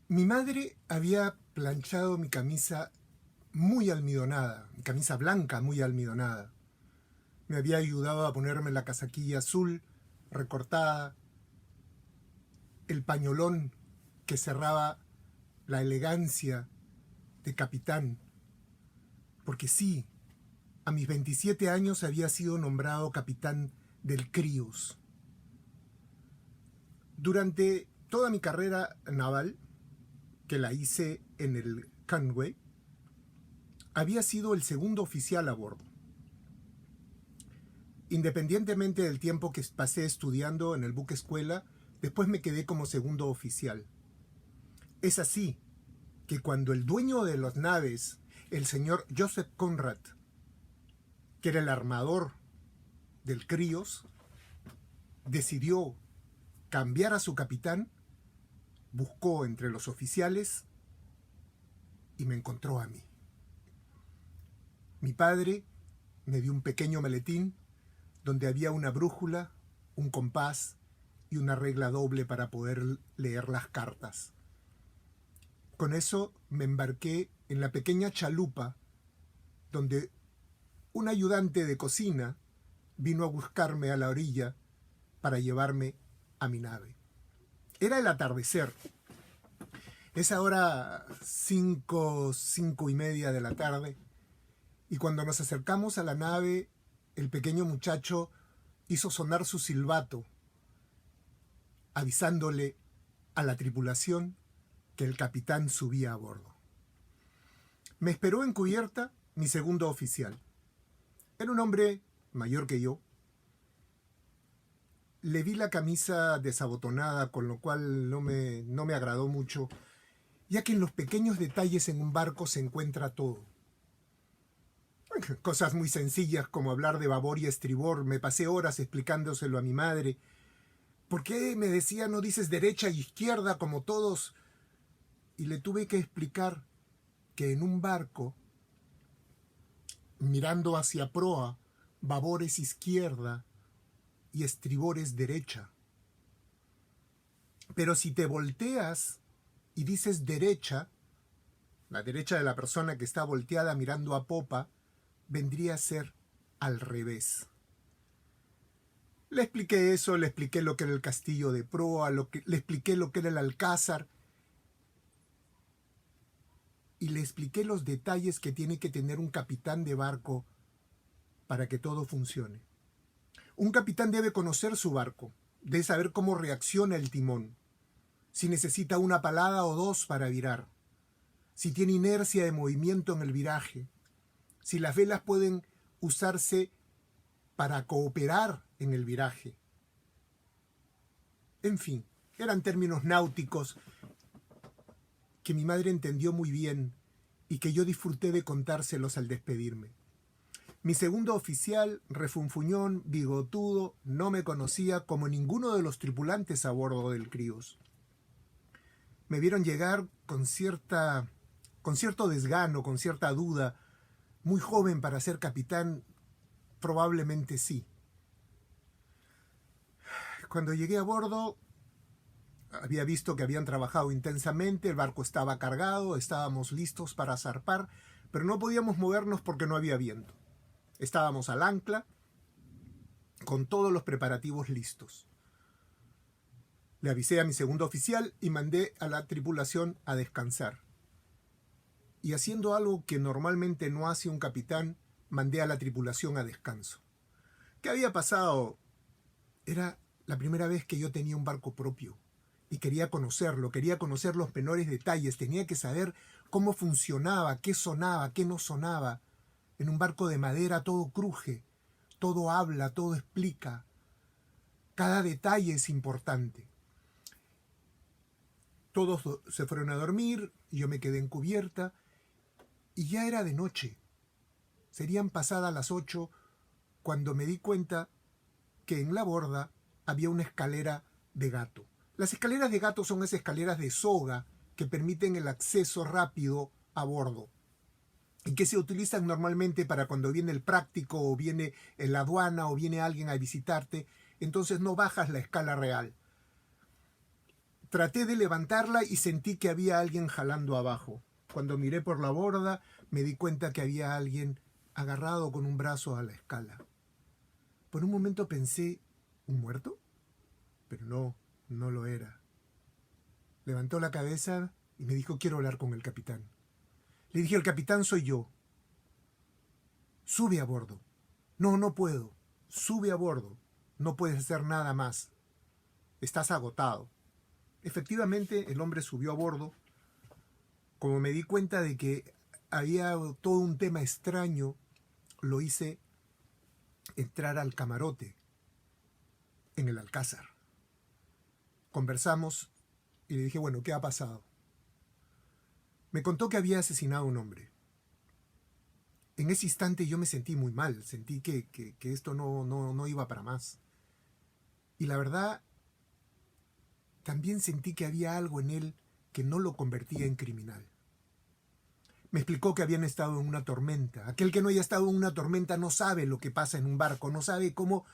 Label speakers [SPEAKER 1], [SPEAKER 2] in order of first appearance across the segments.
[SPEAKER 1] Mi madre había planchado mi camisa muy almidonada, mi camisa blanca muy almidonada. Me había ayudado a ponerme la casaquilla azul recortada, el pañolón que cerraba la elegancia de capitán. Porque sí, a mis 27 años había sido nombrado capitán del Críos. Durante toda mi carrera naval, que la hice en el Conway, había sido el segundo oficial a bordo. Independientemente del tiempo que pasé estudiando en el buque escuela, después me quedé como segundo oficial. Es así que cuando el dueño de las naves, el señor Joseph Conrad, que era el armador del Críos, decidió cambiar a su capitán, buscó entre los oficiales y me encontró a mí. Mi padre me dio un pequeño maletín donde había una brújula, un compás y una regla doble para poder leer las cartas. Con eso me embarqué en la pequeña chalupa donde un ayudante de cocina vino a buscarme a la orilla para llevarme a mi nave. Era el atardecer. Es ahora 5:30 de la tarde, y cuando nos acercamos a la nave, el pequeño muchacho hizo sonar su silbato, avisándole a la tripulación que el capitán subía a bordo. Me esperó en cubierta mi segundo oficial. Era un hombre mayor que yo. Le vi la camisa desabotonada, con lo cual no me agradó mucho, ya que en los pequeños detalles en un barco se encuentra todo. Cosas muy sencillas como hablar de babor y estribor. Me pasé horas explicándoselo a mi madre. ¿Por qué, me decía, no dices derecha y izquierda como todos? Y le tuve que explicar que en un barco, mirando hacia proa, babor es izquierda y estribor es derecha. Pero si te volteas y dices derecha, la derecha de la persona que está volteada mirando a popa, vendría a ser al revés. Le expliqué eso, le expliqué lo que era el castillo de proa, le expliqué lo que era el alcázar, y le expliqué los detalles que tiene que tener un capitán de barco para que todo funcione. Un capitán debe conocer su barco, debe saber cómo reacciona el timón, si necesita una palada o dos para virar, si tiene inercia de movimiento en el viraje, si las velas pueden usarse para cooperar en el viraje. En fin, eran términos náuticos que mi madre entendió muy bien y que yo disfruté de contárselos al despedirme. Mi segundo oficial, refunfuñón, bigotudo, no me conocía como ninguno de los tripulantes a bordo del Críos. Me vieron llegar con cierto desgano, con cierta duda. Muy joven para ser capitán, probablemente sí. Cuando llegué a bordo, había visto que habían trabajado intensamente, el barco estaba cargado, estábamos listos para zarpar, pero no podíamos movernos porque no había viento. Estábamos al ancla, con todos los preparativos listos. Le avisé a mi segundo oficial y mandé a la tripulación a descansar. Y haciendo algo que normalmente no hace un capitán, mandé a la tripulación a descanso. ¿Qué había pasado? Era la primera vez que yo tenía un barco propio y quería conocerlo, quería conocer los menores detalles, tenía que saber cómo funcionaba, qué sonaba, qué no sonaba. En un barco de madera todo cruje, todo habla, todo explica. Cada detalle es importante. Todos se fueron a dormir y yo me quedé en cubierta y ya era de noche. Serían pasadas las 8 cuando me di cuenta que en la borda había una escalera de gato. Las escaleras de gato son esas escaleras de soga que permiten el acceso rápido a bordo y que se utilizan normalmente para cuando viene el práctico o viene la aduana o viene alguien a visitarte. Entonces no bajas la escala real. Traté de levantarla y sentí que había alguien jalando abajo. Cuando miré por la borda, me di cuenta que había alguien agarrado con un brazo a la escala. Por un momento pensé, ¿un muerto? Pero no, no lo era. Levantó la cabeza y me dijo, quiero hablar con el capitán. Le dije, el capitán soy yo. Sube a bordo. No, no puedo. Sube a bordo. No puedes hacer nada más. Estás agotado. Efectivamente, el hombre subió a bordo. Como me di cuenta de que había todo un tema extraño, lo hice entrar al camarote en el Alcázar. Conversamos y le dije, bueno, ¿qué ha pasado? Me contó que había asesinado a un hombre. En ese instante yo me sentí muy mal, sentí que esto no iba para más. Y la verdad, también sentí que había algo en él que no lo convertía en criminal. Me explicó que habían estado en una tormenta. Aquel que no haya estado en una tormenta no sabe lo que pasa en un barco, no sabe cómo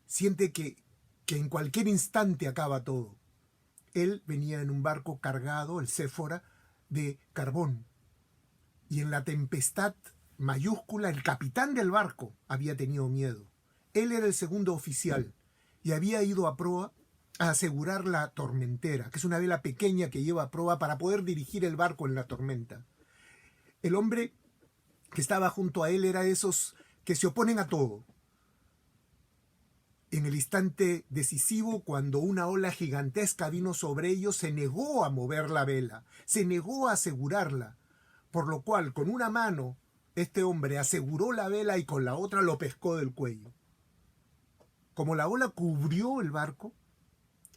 [SPEAKER 1] siente que en cualquier instante acaba todo. Él venía en un barco cargado, el Séfora, de carbón. Y en la tempestad mayúscula, el capitán del barco había tenido miedo. Él era el segundo oficial y había ido a proa a asegurar la tormentera, que es una vela pequeña que lleva a proa para poder dirigir el barco en la tormenta. El hombre que estaba junto a él era de esos que se oponen a todo. En el instante decisivo, cuando una ola gigantesca vino sobre ellos, se negó a mover la vela, se negó a asegurarla, por lo cual con una mano este hombre aseguró la vela y con la otra lo pescó del cuello. Como la ola cubrió el barco,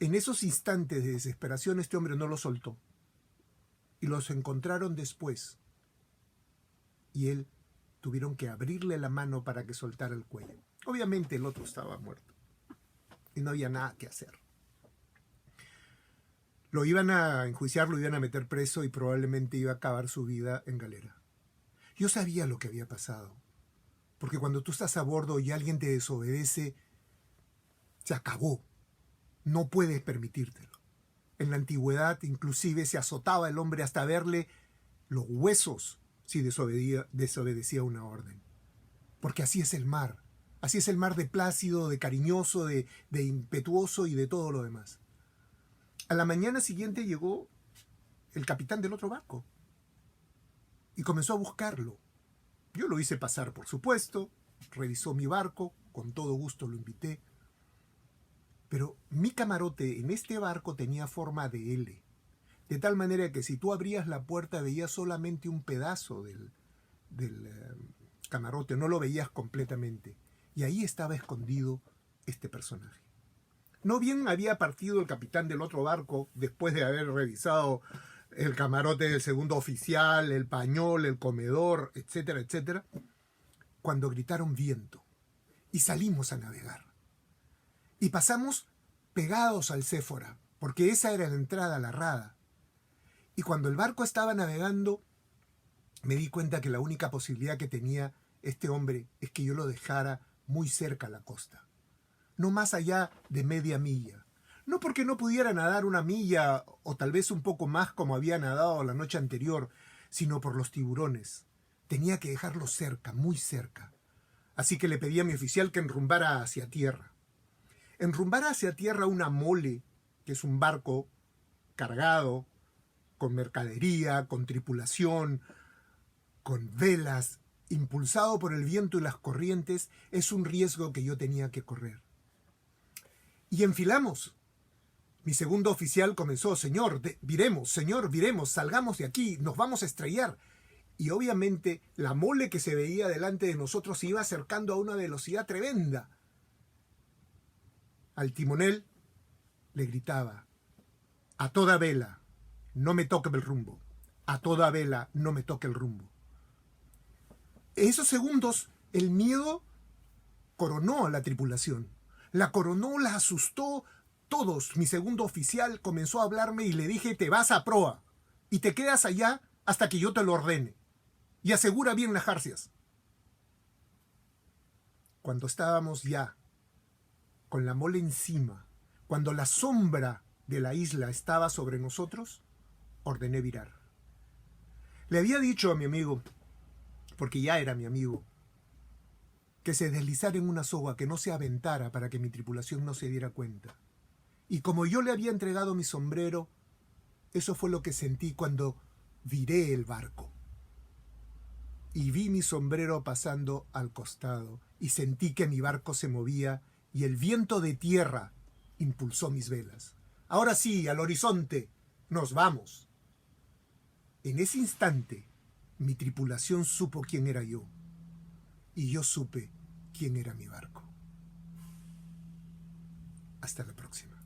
[SPEAKER 1] en esos instantes de desesperación este hombre no lo soltó. Y los encontraron después. Y él tuvieron que abrirle la mano para que soltara el cuello. Obviamente el otro estaba muerto. Y no había nada que hacer. Lo iban a enjuiciar, lo iban a meter preso y probablemente iba a acabar su vida en galera. Yo sabía lo que había pasado. Porque cuando tú estás a bordo y alguien te desobedece, se acabó. No puedes permitírtelo. En la antigüedad inclusive se azotaba el hombre hasta verle los huesos si desobedecía una orden. Porque así es el mar. Así es el mar de plácido, de cariñoso, de impetuoso y de todo lo demás. A la mañana siguiente llegó el capitán del otro barco y comenzó a buscarlo. Yo lo hice pasar, por supuesto, revisó mi barco, con todo gusto lo invité. Pero mi camarote en este barco tenía forma de L, de tal manera que si tú abrías la puerta veías solamente un pedazo del camarote, no lo veías completamente. Y ahí estaba escondido este personaje. No bien había partido el capitán del otro barco, después de haber revisado el camarote del segundo oficial, el pañol, el comedor, etcétera, etcétera, cuando gritaron viento. Y salimos a navegar. Y pasamos pegados al Séfora, porque esa era la entrada a la rada. Y cuando el barco estaba navegando, me di cuenta que la única posibilidad que tenía este hombre es que yo lo dejara muy cerca a la costa, no más allá de media milla. No porque no pudiera nadar una milla o tal vez un poco más como había nadado la noche anterior, sino por los tiburones. Tenía que dejarlo cerca, muy cerca. Así que le pedí a mi oficial que enrumbara hacia tierra. Enrumbar hacia tierra una mole, que es un barco cargado, con mercadería, con tripulación, con velas, impulsado por el viento y las corrientes, es un riesgo que yo tenía que correr. Y enfilamos. Mi segundo oficial comenzó, señor, viremos, salgamos de aquí, nos vamos a estrellar. Y obviamente la mole que se veía delante de nosotros se iba acercando a una velocidad tremenda. Al timonel le gritaba, a toda vela, no me toque el rumbo. A toda vela, no me toque el rumbo. En esos segundos, el miedo coronó a la tripulación. La coronó, la asustó. Todos, mi segundo oficial comenzó a hablarme y le dije, te vas a proa y te quedas allá hasta que yo te lo ordene. Y asegura bien las jarcias. Cuando estábamos ya con la mole encima, cuando la sombra de la isla estaba sobre nosotros, ordené virar. Le había dicho a mi amigo, porque ya era mi amigo, que se deslizara en una soga, que no se aventara para que mi tripulación no se diera cuenta. Y como yo le había entregado mi sombrero, eso fue lo que sentí cuando viré el barco. Y vi mi sombrero pasando al costado, y sentí que mi barco se movía, y el viento de tierra impulsó mis velas. Ahora sí, al horizonte, nos vamos. En ese instante, mi tripulación supo quién era yo, y yo supe quién era mi barco. Hasta la próxima.